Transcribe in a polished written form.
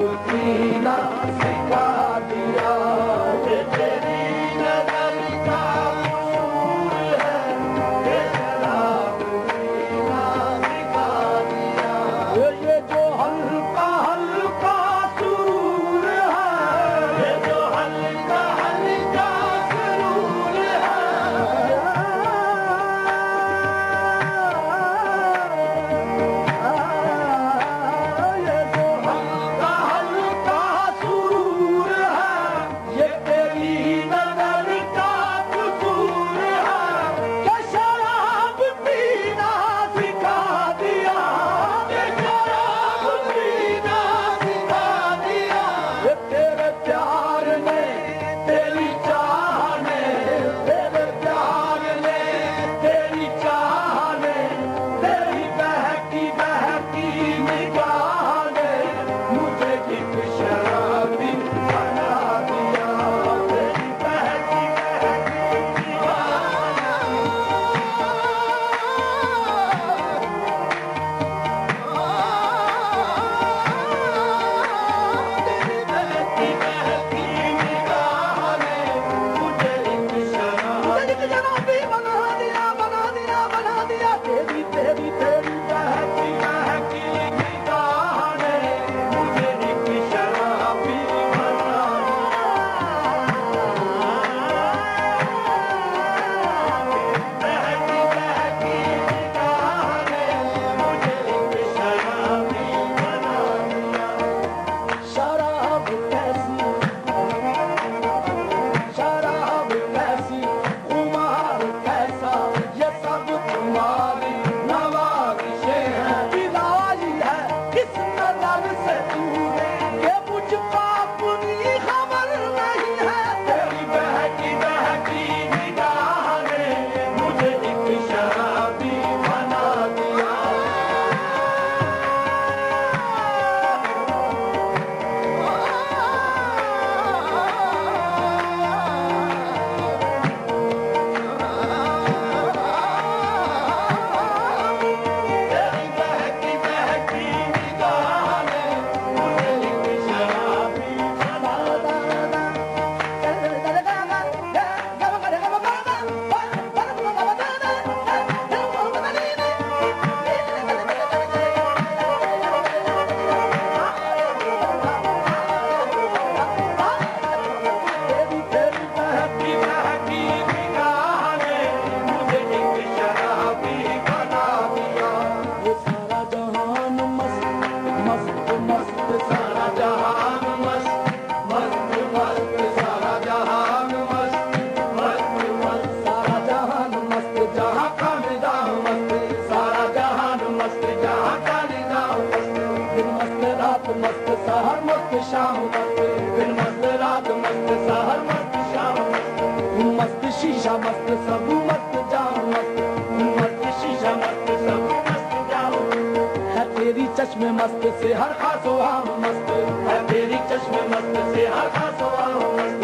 पीना सिखा दिया। ये तेरी नजर का कसूर है, ये शराब पीना सिखा दिया। ये जो हल्का हल्का सुरूर है, ये जो हल्का हल्का सुरूर है, ये जो हल्का हल्का सुरूर है, ये तेरी नजर का कसूर है। ये शराब पीना सिखा दिया, ये शराब पीना सिखा दिया। ये तेरे प्यार ने, तेरी चाह ने, तेरे प्यार ने, तेरी चाह ने, तेरी बहकी बहकी निगाह ने मुझे एक शराबी बना दिया। तेरी बहकी बहकी निगाह तेरी बहकी बहकी निगाह ने मुझे एक शराबी बना दिया, बना दिया, बना दिया। तेरी तेरी तेरी बहकी बहकी निगाह ने मुझे एक शराबी बना दिया। बहकी बहकी निगाह ने मुझे एक शराबी बना दिया। शराब कैसी, शराब कैसी, खुमार कैसा, ये सब तुम्हारी नवाज़िशें हैं। विदाई है किस नजर से तूने, ये मुझको अपनी खबर नहीं है। तेरी बहकी बहकी निगाह ने मुझे एक शराबी बना दिया। तेरी बहकी बहकी निगाह ने मुझे एक शराबी बना तेरी तेरी बहकी बहकी निगाह ने मुझे एक शराबी बना दिया। ये सारा जहान मस्त मस्त मस्त, सारा जहान मस्त मस्त मस्त, सारा जहान मस्त मस्त मस्त, सारा जहान मस्त जहाँ का निगाह मस्त, सारा जहान मस्त जहाँ का निगाह मस्त। दिन मस्त रात मस्त सहर मस्त शाम मस्त, दिन मस्त रात मस्त सहर मस्त शाम मस्त। मस्त शीशा मस्त सब मस्त जाम मस्त, मस्त शीशा मस्त सब मस्त जाम। है तेरी चश्मे मस्त से हर खासो आम मस्त, है तेरी चश्मे मस्त से हर खासो आम मस्त।